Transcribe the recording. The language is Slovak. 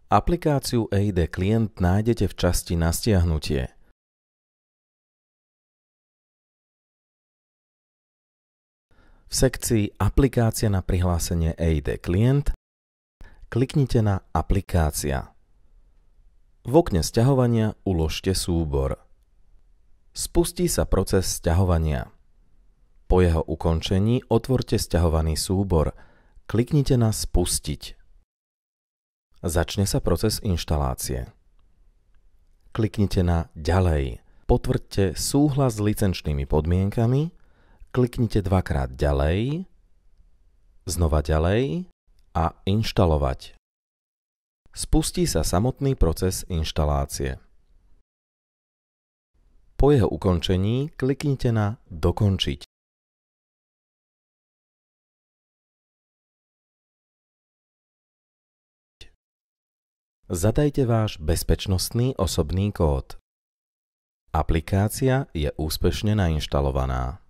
Aplikáciu EID klient nájdete v časti Na stiahnutie. V sekcii Aplikácia na prihlásenie EID klient kliknite na Aplikácia. V okne sťahovania uložte súbor. Spustí sa proces sťahovania. Po jeho ukončení otvorte sťahovaný súbor. Kliknite na Spustiť. Začne sa proces inštalácie. Kliknite na Ďalej. Potvrďte súhlas s licenčnými podmienkami. Kliknite dvakrát Ďalej, znova Ďalej a Inštalovať. Spustí sa samotný proces inštalácie. Po jeho ukončení kliknite na Dokončiť. Zadajte váš bezpečnostný osobný kód. Aplikácia je úspešne nainštalovaná.